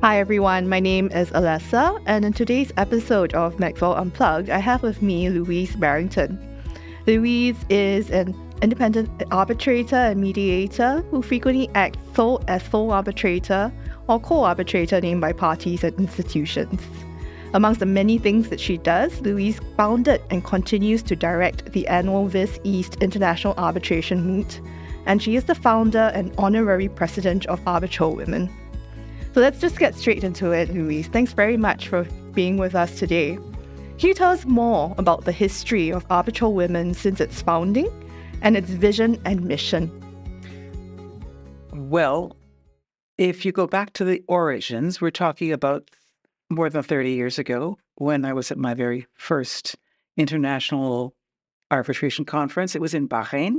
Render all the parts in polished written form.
Hi everyone, my name is Alessa, and in today's episode of Maxwell Unplugged, I have with me Louise Barrington. Louise is an independent arbitrator and mediator who frequently acts as sole arbitrator or co-arbitrator named by parties and institutions. Amongst the many things that she does, Louise founded and continues to direct the annual Vis East International Arbitration Moot, and she is the founder and honorary president of ArbitralWomen. So let's just get straight into it, Louise. Thanks very much for being with us today. Can you tell us more about the history of ArbitralWomen since its founding and its vision and mission? Well, if you go back to the origins, we're talking about more than 30 years ago when I was at my very first international arbitration conference. It was in Bahrain,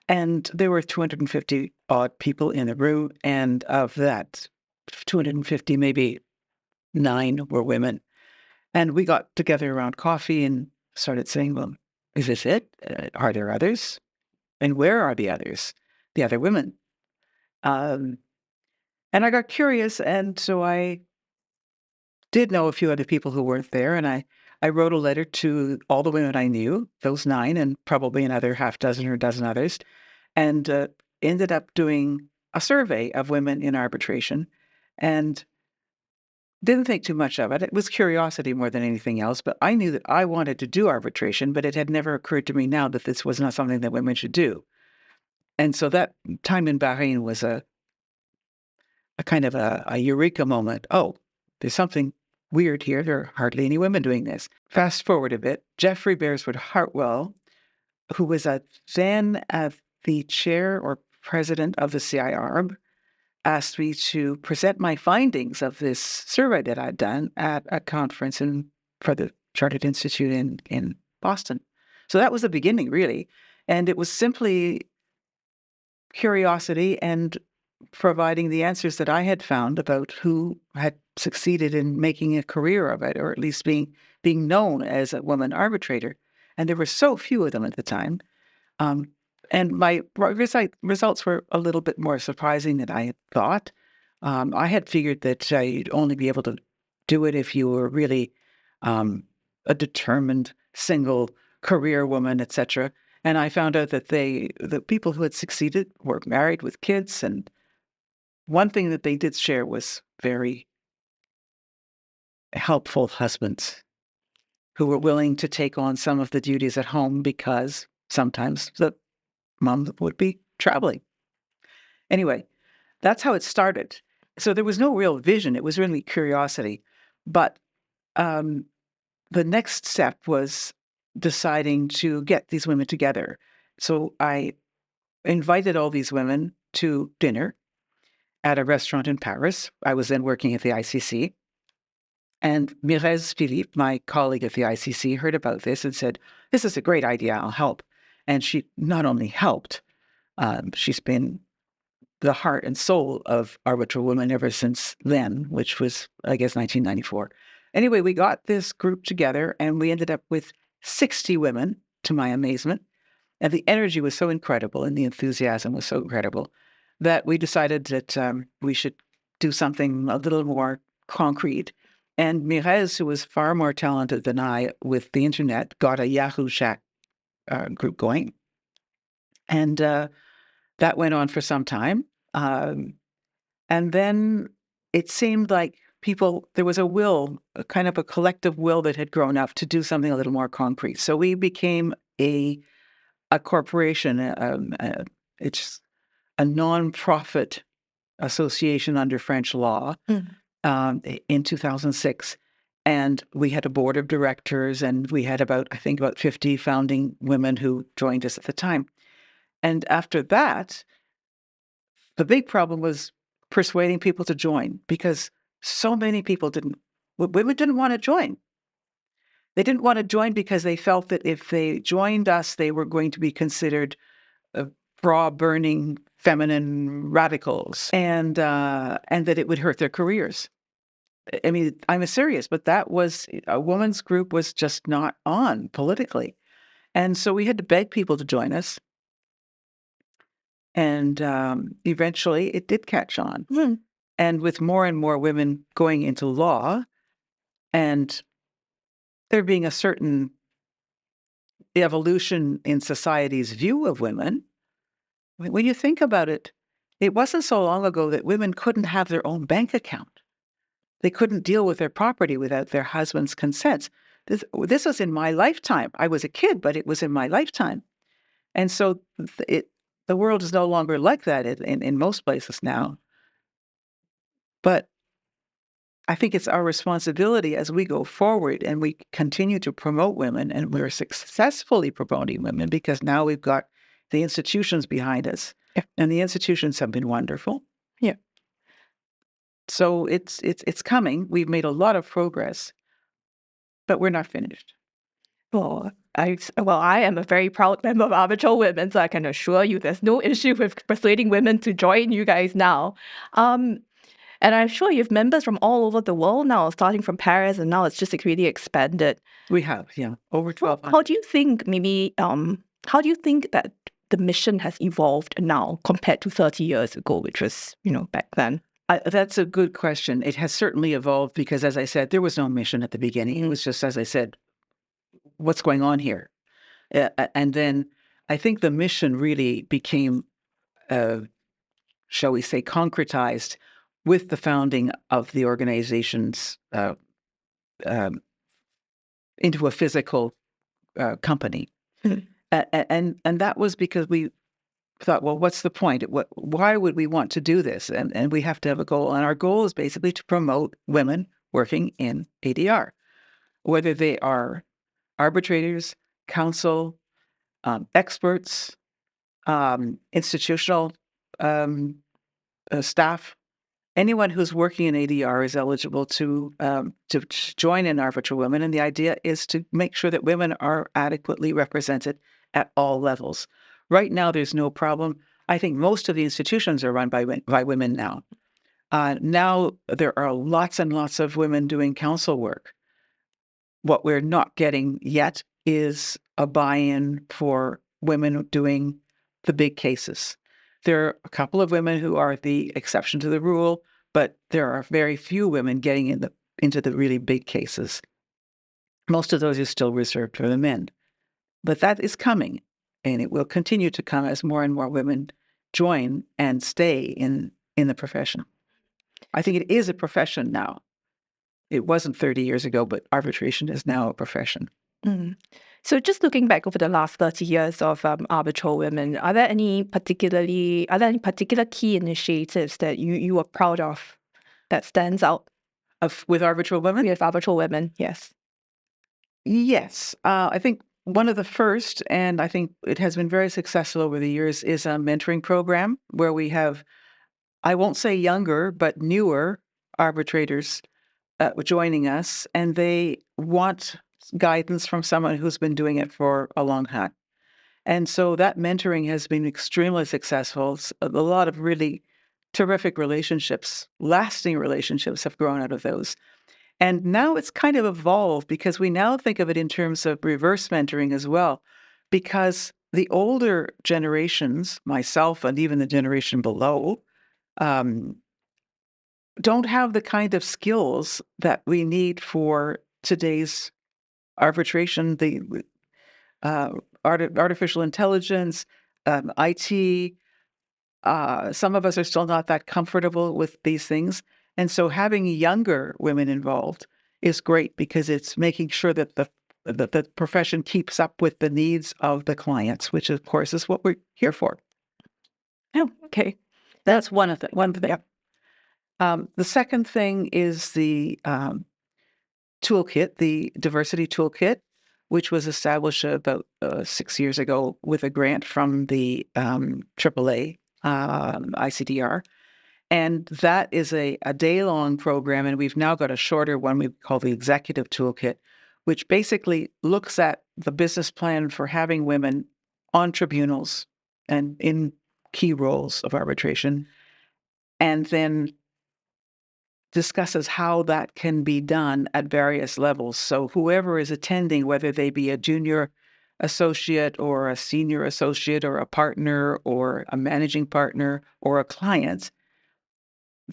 and there were 250 odd people in the room, and of that 250, maybe 9 were women. And we got together around coffee and started saying, well, is this it? Are there others? And where are the others? The other women? And I got curious, and so I did know a few other people who weren't there, and I wrote a letter to all the women I knew, those 9, and probably another half dozen or a dozen others, and ended up doing a survey of women in arbitration, and didn't think too much of it. It was curiosity more than anything else, but I knew that I wanted to do arbitration, but it had never occurred to me now that this was not something that women should do. And so that time in Bahrain was a kind of a eureka moment. Oh, there's something weird here. There are hardly any women doing this. Fast forward a bit, Jeffrey Beresford Hartwell, who was then the chair or president of the CIARB, asked me to present my findings of this survey that I'd done at a conference for the Chartered Institute in Boston. So that was the beginning, really. And it was simply curiosity and providing the answers that I had found about who had succeeded in making a career of it, or at least being known as a woman arbitrator. And there were so few of them at the time. And my results were a little bit more surprising than I had thought. I had figured that you'd only be able to do it if you were really a determined single career woman, etc. And I found out that the people who had succeeded were married with kids, and one thing that they did share was very helpful husbands who were willing to take on some of the duties at home because sometimes the mom would be traveling. Anyway, that's how it started. So there was no real vision. It was really curiosity. But the next step was deciding to get these women together. So I invited all these women to dinner at a restaurant in Paris. I was then working at the ICC. And Mirez Philippe, my colleague at the ICC, heard about this and said, this is a great idea, I'll help. And she not only helped, she's been the heart and soul of ArbitralWomen ever since then, which was, I guess, 1994. Anyway, we got this group together and we ended up with 60 women, to my amazement. And the energy was so incredible and the enthusiasm was so incredible that we decided that we should do something a little more concrete. And Mirez, who was far more talented than I with the internet, got a Yahoo Chat group going. And that went on for some time. And then it seemed like there was a will, a kind of a collective will that had grown up to do something a little more concrete. So we became a corporation. It's a non-profit association under French law in 2006. And we had a board of directors, and we had about 50 founding women who joined us at the time. And after that, the big problem was persuading people to join, because so many women didn't want to join. They didn't want to join because they felt that if they joined us, they were going to be considered bra-burning feminine radicals, and that it would hurt their careers. I mean, I'm serious, but that was a women's group was just not on politically. And so we had to beg people to join us. And eventually it did catch on. And with more and more women going into law, and there being a certain evolution in society's view of women, when you think about it, it wasn't so long ago that women couldn't have their own bank account. They couldn't deal with their property without their husband's consent. This was in my lifetime. I was a kid, but it was in my lifetime. And so the world is no longer like that in most places now. But I think it's our responsibility as we go forward and we continue to promote women, and we're successfully promoting women because now we've got the institutions behind us. Yeah. And the institutions have been wonderful. Yeah. So it's coming. We've made a lot of progress, but we're not finished. Well, I am a very proud member of ArbitralWomen, so I can assure you there's no issue with persuading women to join you guys now. And I'm sure you have members from all over the world now, starting from Paris, and now it's just really expanded. We have, yeah, over 1,200. How do you think how do you think that the mission has evolved now compared to 30 years ago, which was, back then? That's a good question. It has certainly evolved because, as I said, there was no mission at the beginning. It was just, as I said, what's going on here? And then I think the mission really became, shall we say, concretized with the founding of the organizations into a physical company. Mhm. And that was because we thought, well, what's the point? Why would we want to do this? And we have to have a goal. And our goal is basically to promote women working in ADR, whether they are arbitrators, counsel, experts, institutional staff. Anyone who's working in ADR is eligible to join in ArbitralWomen, and the idea is to make sure that women are adequately represented at all levels. Right now, there's no problem. I think most of the institutions are run by women now. Now there are lots and lots of women doing counsel work. What we're not getting yet is a buy-in for women doing the big cases. There are a couple of women who are the exception to the rule, but there are very few women getting into the really big cases. Most of those are still reserved for the men. But that is coming, and it will continue to come as more and more women join and stay in the profession. I think it is a profession now. It wasn't 30 years ago, but arbitration is now a profession. Mm. So just looking back over the last 30 years of ArbitralWomen, are there any particular key initiatives that you are proud of that stands out With ArbitralWomen? with ArbitralWomen? Yes. Yes. I think one of the first, and I think it has been very successful over the years, is a mentoring program where we have, I won't say younger, but newer arbitrators joining us, and they want guidance from someone who's been doing it for a long time. And so that mentoring has been extremely successful. A lot of really terrific relationships, lasting relationships have grown out of those. And now it's kind of evolved because we now think of it in terms of reverse mentoring as well, because the older generations, myself and even the generation below, don't have the kind of skills that we need for today's arbitration, the artificial intelligence, IT. Some of us are still not that comfortable with these things. And so having younger women involved is great because it's making sure that the profession keeps up with the needs of the clients, which of course is what we're here for. Oh, okay. That's one thing. The second thing is the toolkit, the diversity toolkit, which was established about 6 years ago with a grant from the AAA ICDR. And that is a day-long program, and we've now got a shorter one we call the Executive Toolkit, which basically looks at the business plan for having women on tribunals and in key roles of arbitration, and then discusses how that can be done at various levels. So whoever is attending, whether they be a junior associate or a senior associate or a partner or a managing partner or a client,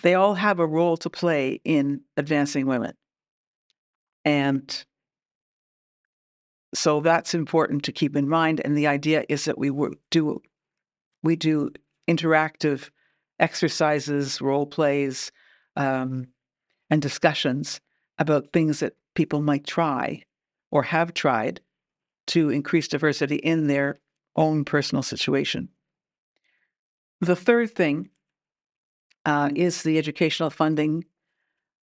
they all have a role to play in advancing women. And so that's important to keep in mind. And the idea is that we do interactive exercises, role plays, and discussions about things that people might try or have tried to increase diversity in their own personal situation. The third thing is the educational funding,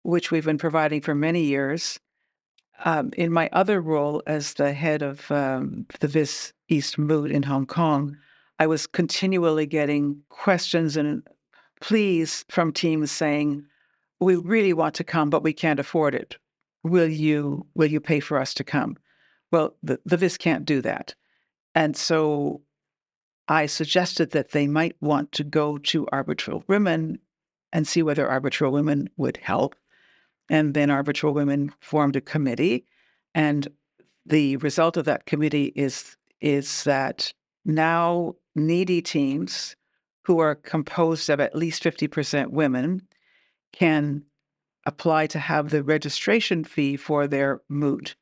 which we've been providing for many years. In my other role as the head of the Vis East Moot in Hong Kong, I was continually getting questions and pleas from teams saying, "We really want to come, but we can't afford it. Will you pay for us to come?" Well, the Vis can't do that. And so I suggested that they might want to go to ArbitralWomen and see whether ArbitralWomen would help. And then ArbitralWomen formed a committee. And the result of that committee is that now needy teams who are composed of at least 50% women can apply to have the registration fee for their moot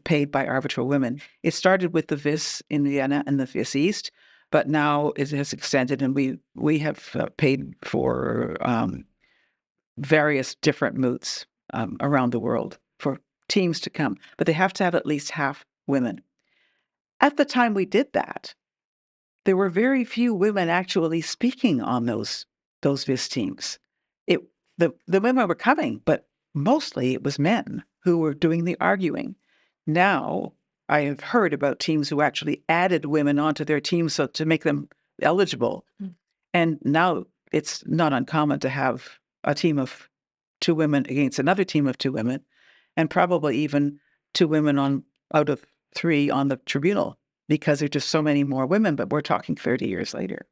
paid by ArbitralWomen. It started with the Vis in Vienna and the Vis East, but now it has extended, and we have paid for various different moots around the world for teams to come, but they have to have at least half women. At the time we did that, there were very few women actually speaking on those Vis teams. The women were coming, but mostly it was men who were doing the arguing. Now I have heard about teams who actually added women onto their teams so to make them eligible. And now it's not uncommon to have a team of 2 women against another team of 2 women, and probably even 2 women out of 3 on the tribunal, because there are just so many more women, but we're talking 30 years later.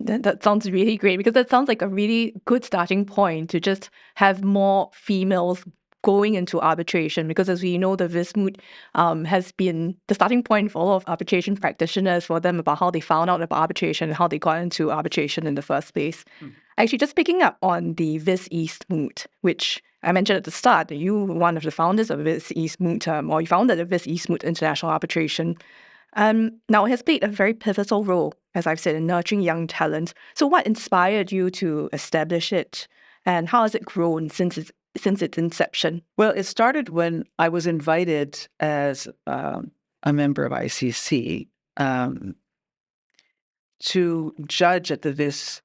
That sounds really great, because that sounds like a really good starting point to just have more females going into arbitration, because as we know, the Vis Moot has been the starting point for a lot of arbitration practitioners, for them about how they found out about arbitration and how they got into arbitration in the first place. Actually, just picking up on the Vis East Moot, which I mentioned at the start, you were one of the founders of Vis East Moot, or you founded the Vis East Moot International Arbitration. Now, it has played a very pivotal role, as I've said, in nurturing young talent. So what inspired you to establish it, and how has it grown since its inception? Well, it started when I was invited as a member of ICC to judge at the Vis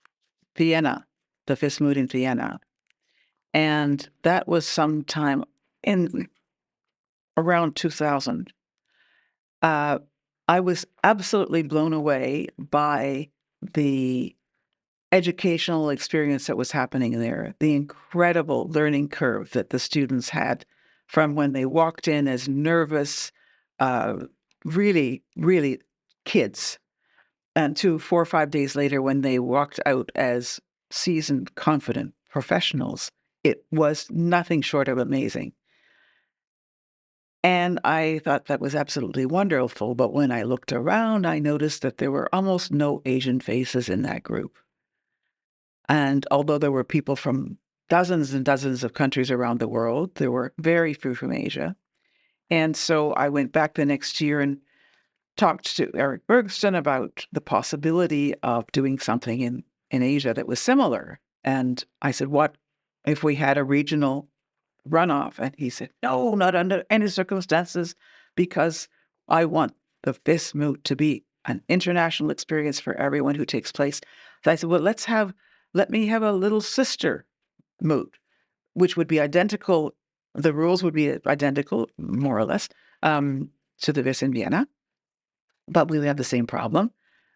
Moot in Vienna. And that was sometime in around 2000. I was absolutely blown away by the educational experience that was happening there, the incredible learning curve that the students had from when they walked in as nervous, really, really kids, and to 4 or 5 days later when they walked out as seasoned, confident professionals. It was nothing short of amazing. And I thought that was absolutely wonderful. But when I looked around, I noticed that there were almost no Asian faces in that group. And although there were people from dozens and dozens of countries around the world, there were very few from Asia. And so I went back the next year and talked to Eric Bergston about the possibility of doing something in Asia that was similar. And I said, what if we had a regional runoff? And he said, no, not under any circumstances, because I want the Vis Moot to be an international experience for everyone who takes place. So I said, well, let me have a little sister moot, which would be identical. The rules would be identical, more or less, to the Vis in Vienna, but we would have the same problem.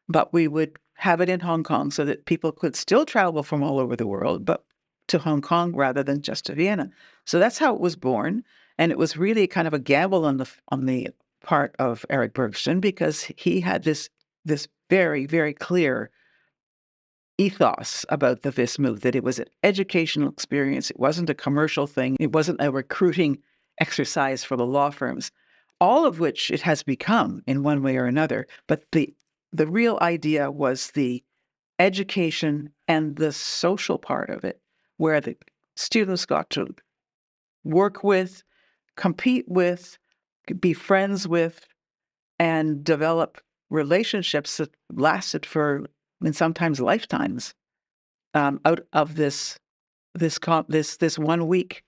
But we would have it in Hong Kong so that people could still travel from all over the world, but to Hong Kong rather than just to Vienna. So that's how it was born. And it was really kind of a gamble on the part of Eric Bergston, because he had this very, very clear ethos about the Vis Moot, that it was an educational experience. It wasn't a commercial thing. It wasn't a recruiting exercise for the law firms, all of which it has become in one way or another. But the real idea was the education and the social part of it, where the students got to work with, compete with, be friends with, and develop relationships that lasted for, and sometimes lifetimes, out of this 1 week,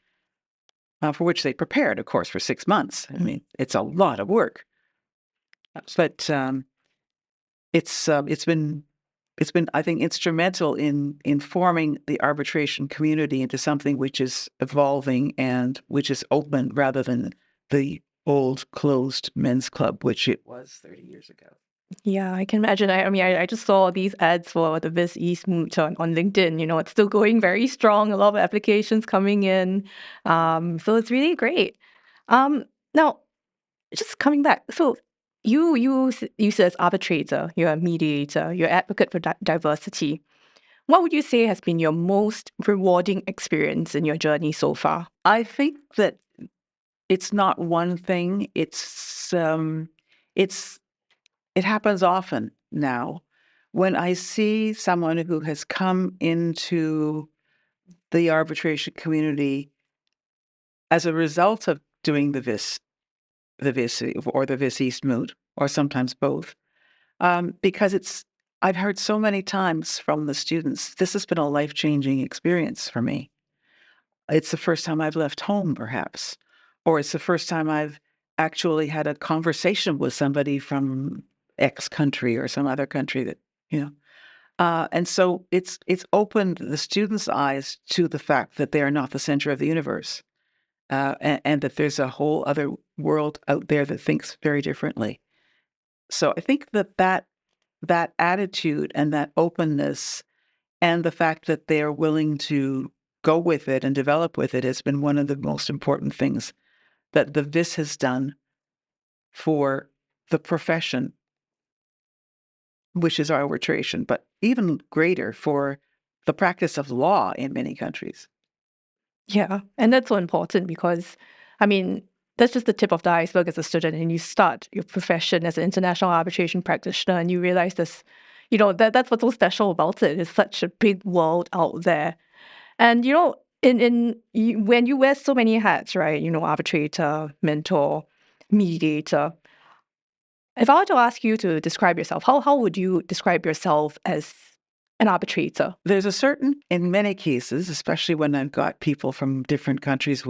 for which they prepared, of course, for 6 months. I mean, it's a lot of work, but it's been I think instrumental in forming the arbitration community into something which is evolving and which is open rather than the old closed men's club, which it was 30 years ago. Yeah, I can imagine. I mean, I just saw these ads for the Vis East Moot on LinkedIn. You know, it's still going very strong. A lot of applications coming in. So it's really great. Now, just coming back. So you said as arbitrator, you're a mediator, you're advocate for diversity. What would you say has been your most rewarding experience in your journey so far? I think that it's not one thing. It's it happens often now when I see someone who has come into the arbitration community as a result of doing the Vis East Moot, or sometimes both, because I've heard so many times from the students, this has been a life-changing experience for me. It's the first time I've left home, perhaps, or it's the first time I've actually had a conversation with somebody from X country or some other country that, you know. And so it's opened the students' eyes to the fact that they are not the center of the universe, and that there's a whole other world out there that thinks very differently. So I think that attitude and that openness and the fact that they are willing to go with it and develop with it has been one of the most important things that the VIS has done for the profession, which is arbitration, but even greater for the practice of law in many countries. Yeah, and that's so important because, I mean, that's just the tip of the iceberg as a student, and you start your profession as an international arbitration practitioner, and you realize this, you know, that's what's so special about it. It's such a big world out there, and you know, when you wear so many hats, right? You know, arbitrator, mentor, mediator. If I were to ask you to describe yourself, how would you describe yourself as an arbitrator? There's a certain, in many cases, especially when I've got people from different countries,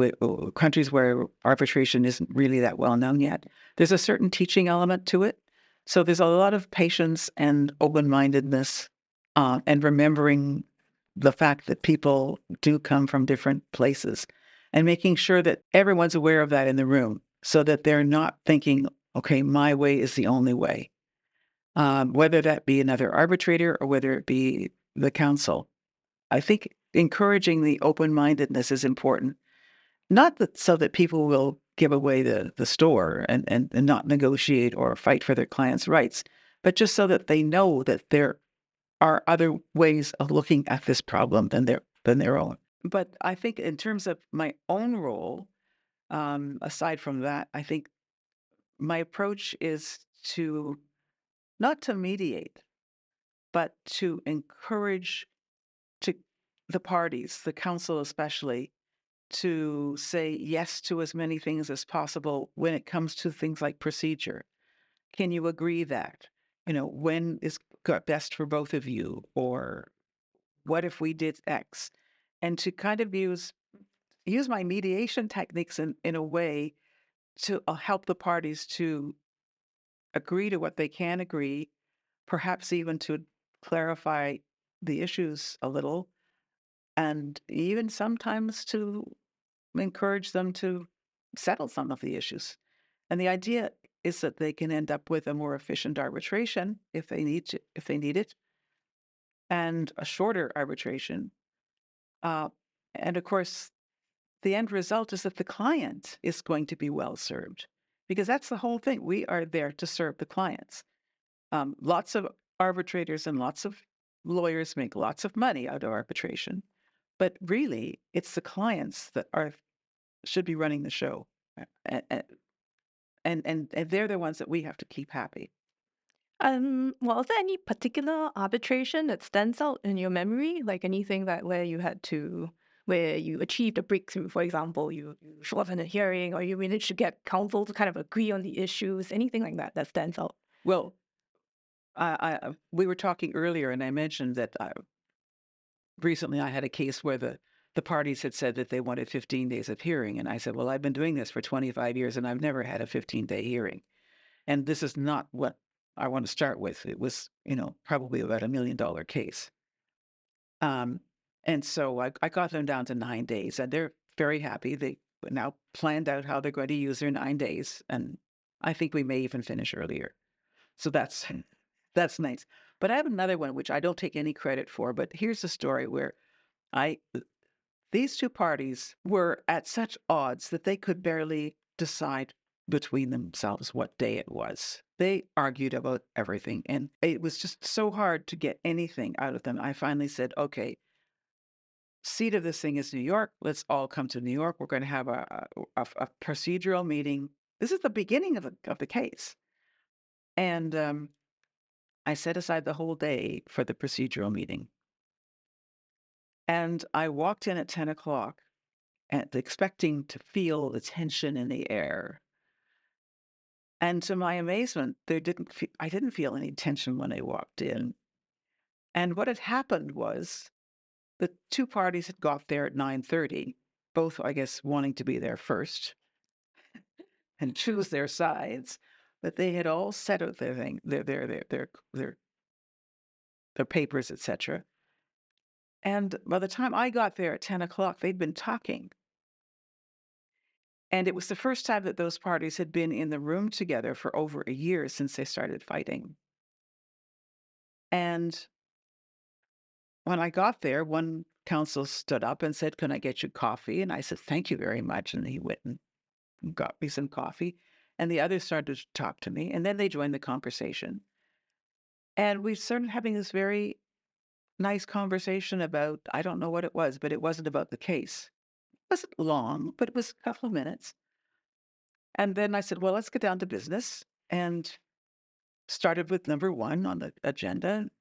countries where arbitration isn't really that well known yet, there's a certain teaching element to it. So there's a lot of patience and open-mindedness, and remembering the fact that people do come from different places, and making sure that everyone's aware of that in the room, so that they're not thinking, okay, my way is the only way, whether that be another arbitrator or whether it be the council. I think encouraging the open-mindedness is important, not that so that people will give away the store and not negotiate or fight for their clients' rights, but just so that they know that there are other ways of looking at this problem than their own. But I think in terms of my own role, aside from that, I think my approach is to not to mediate, but to encourage to the parties, the council especially, to say yes to as many things as possible when it comes to things like procedure. Can you agree that, when is best for both of you? Or what if we did X? And to kind of use my mediation techniques in a way to help the parties to agree to what they can agree, perhaps even to clarify the issues a little, and even sometimes to encourage them to settle some of the issues. And the idea is that they can end up with a more efficient arbitration if they need it, and a shorter arbitration. Uh, and of course, the end result is that the client is going to be well served, because that's the whole thing. We are there to serve the clients. Lots of arbitrators and lots of lawyers make lots of money out of arbitration, but really, it's the clients that should be running the show, and they're the ones that we have to keep happy. Well, is there any particular arbitration that stands out in your memory? Like anything that where you achieved a breakthrough, for example, you show up in a hearing or you managed to get counsel to kind of agree on the issues, anything like that that stands out? Well, we were talking earlier, and I mentioned that recently I had a case where the parties had said that they wanted 15 days of hearing, and I said, "Well, I've been doing this for 25 years, and I've never had a 15-day hearing, and this is not what I want to start with." It was, probably about $1 million case. Um, and so I got them down to 9 days, and they're very happy. They now planned out how they're going to use their 9 days, and I think we may even finish earlier. So that's nice. But I have another one which I don't take any credit for. But here's the story where I these two parties were at such odds that they could barely decide between themselves what day it was. They argued about everything, and it was just so hard to get anything out of them. I finally said, "Okay, seat of this thing is New York. Let's all come to New York. We're going to have a procedural meeting." This is the beginning of the case, and I set aside the whole day for the procedural meeting. And I walked in at 10 o'clock and expecting to feel the tension in the air. And to my amazement, I didn't feel any tension when I walked in. And what had happened was the two parties had got there at 9:30, both, I guess, wanting to be there first and choose their sides. But they had all settled their thing, their papers, etc. And by the time I got there at 10 o'clock, they'd been talking. And it was the first time that those parties had been in the room together for over a year since they started fighting. And when I got there, one counsel stood up and said, "Can I get you coffee?" And I said, "Thank you very much." And he went and got me some coffee. And the others started to talk to me. And then they joined the conversation. And we started having this very nice conversation about, I don't know what it was, but it wasn't about the case. It wasn't long, but it was a couple of minutes. And then I said, "Well, let's get down to business." And started with number one on the agenda.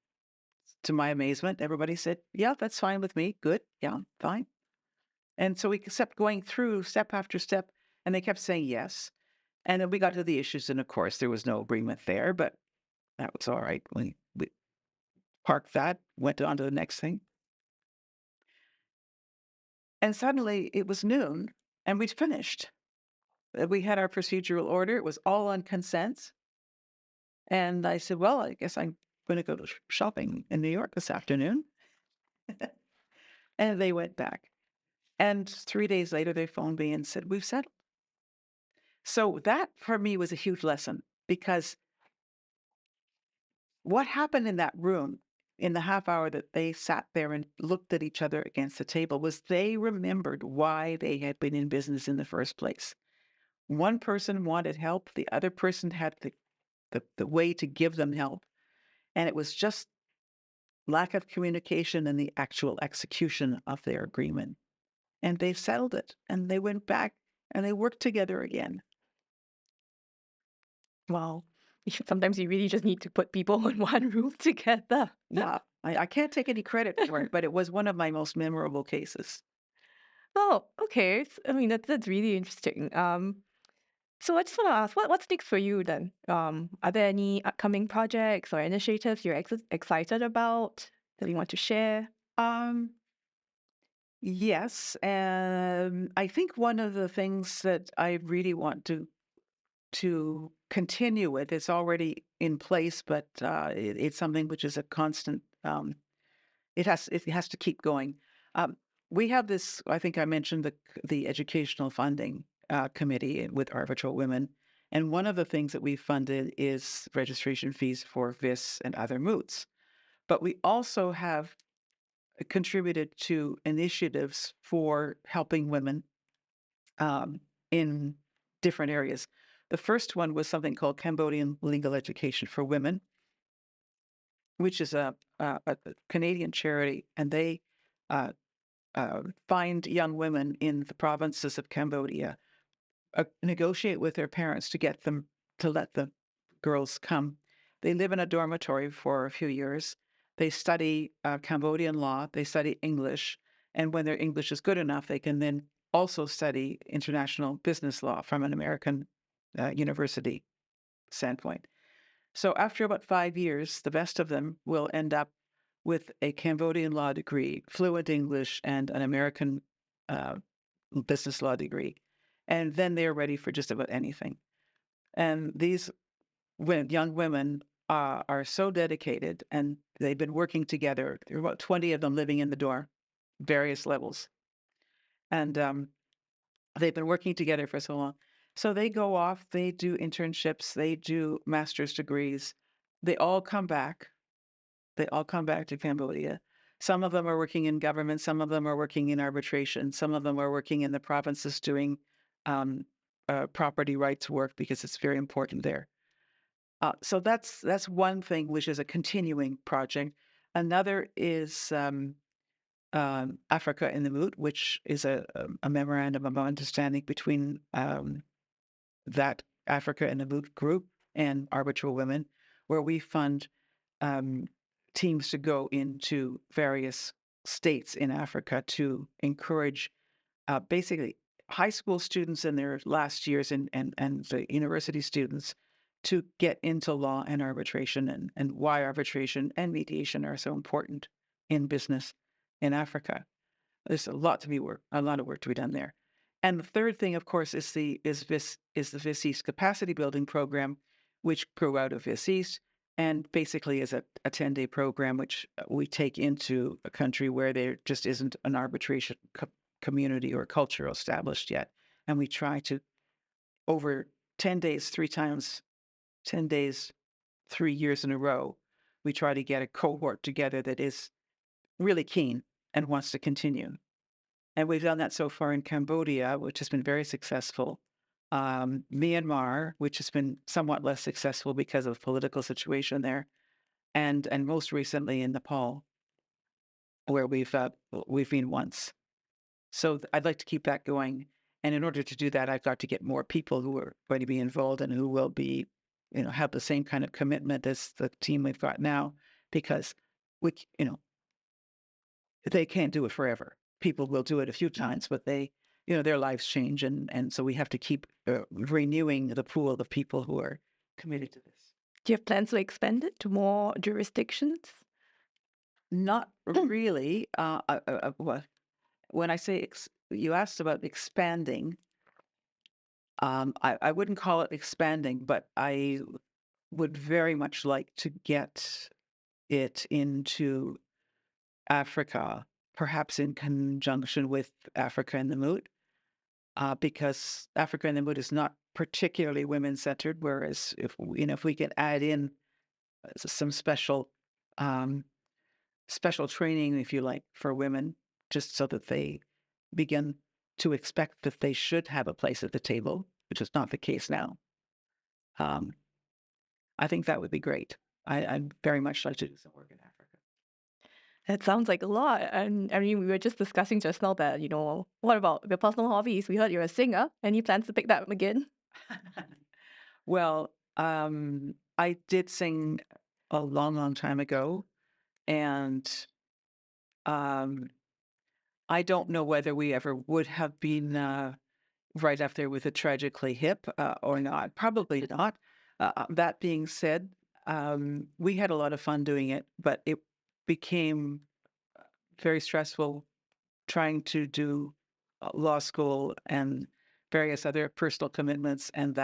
To my amazement, everybody said, "Yeah, that's fine with me. Good. Yeah, fine." And so we kept going through step after step, and they kept saying yes. And then we got to the issues, and of course, there was no agreement there, but that was all right. We parked that, went on to the next thing. And suddenly it was noon, and we'd finished. We had our procedural order. It was all on consent. And I said, "Well, I guess I'm going to go to shopping in New York this afternoon." And they went back. And 3 days later, they phoned me and said, "We've settled." So that for me was a huge lesson because what happened in that room in the half hour that they sat there and looked at each other against the table was they remembered why they had been in business in the first place. One person wanted help, the other person had the way to give them help. And it was just lack of communication and the actual execution of their agreement. And they settled it and they went back and they worked together again. Wow. Sometimes you really just need to put people in one room together. Yeah, I can't take any credit for it, but it was one of my most memorable cases. Oh, okay. I mean, that's really interesting. So I just want to ask, what's next for you then? Are there any upcoming projects or initiatives you're excited about that you want to share? Um, yes, I think one of the things that I really want to continue with is already in place, but it's something which is a constant. It has to keep going. Um, we have this. I think I mentioned the educational funding committee with ArbitralWomen, and one of the things that we funded is registration fees for Vis and other moots. But we also have contributed to initiatives for helping women in different areas. The first one was something called Cambodian Legal Education for Women, which is a Canadian charity, and they uh, find young women in the provinces of Cambodia, negotiate with their parents to get them to let the girls come They live in a dormitory for a few years. They study Cambodian law. They study English. And when their English is good enough, they can then also study international business law from an American university standpoint. So after about 5 years, the best of them will end up with a Cambodian law degree, fluent English, and an American business law degree. And then they're ready for just about anything. And these young women are so dedicated, and they've been working together. There are about 20 of them living in the dorm, various levels. And they've been working together for so long. So they go off, they do internships, they do master's degrees. They all come back. They all come back to Cambodia. Some of them are working in government. Some of them are working in arbitration. Some of them are working in the provinces doing property rights work because it's very important there. So that's one thing, which is a continuing project. Another is Africa in the Moot, which is a memorandum of understanding between that Africa in the Moot group and ArbitralWomen, where we fund teams to go into various states in Africa to encourage basically high school students in their last years and the university students to get into law and arbitration and why arbitration and mediation are so important in business in Africa. There's a lot of work to be done there. And the third thing, of course, is the Vis East capacity building program, which grew out of Vis East and basically is a 10-day program which we take into a country where there just isn't an arbitration community or culture established yet. And we try to, over 10 days, 10 days, 3 years in a row, we try to get a cohort together that is really keen and wants to continue. And we've done that so far in Cambodia, which has been very successful. Myanmar, which has been somewhat less successful because of the political situation there, and most recently in Nepal, where we've been once. So I'd like to keep that going. And in order to do that, I've got to get more people who are going to be involved and who will be, have the same kind of commitment as the team we've got now, because they can't do it forever. People will do it a few times, but their lives change. And so we have to keep renewing the pool of people who are committed to this. Do you have plans to expand it to more jurisdictions? Not really. When I say you asked about expanding, I wouldn't call it expanding, but I would very much like to get it into Africa, perhaps in conjunction with Africa in the Moot, because Africa in the Moot is not particularly women-centered. Whereas if we can add in some special training, if you like, for women, just so that they begin to expect that they should have a place at the table, which is not the case now. I think that would be great. I'd very much like to do some work in Africa. That sounds like a lot. And I mean, we were just discussing just now that, what about your personal hobbies? We heard you're a singer. Any plans to pick that up again? Well, I did sing a long, long time ago. And I don't know whether we ever would have been right up there with the Tragically Hip or not. Probably not. That being said, we had a lot of fun doing it, but it became very stressful trying to do law school and various other personal commitments and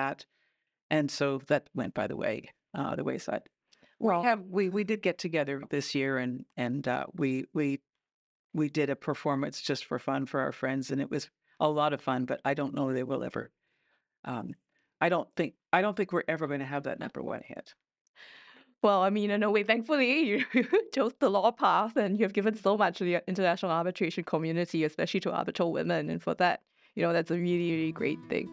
so that went by the wayside. Well, we did get together this year and we did a performance just for fun for our friends, and it was a lot of fun. But I don't know they will ever. I don't think we're ever going to have that number one hit. Well, I mean, in a way, thankfully, you chose the law path and you have given so much to the international arbitration community, especially to ArbitralWomen. And for that, that's a really, really great thing.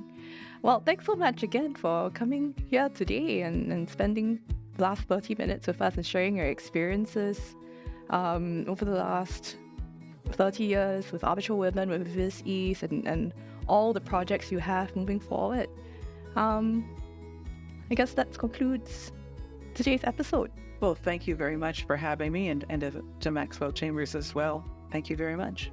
Well, thanks so much again for coming here today and spending the last 30 minutes with us and sharing your experiences over the last 30 years with ArbitralWomen, with Vis East, and all the projects you have moving forward. I guess that concludes today's episode. Well, thank you very much for having me, and to Maxwell Chambers as well. Thank you very much.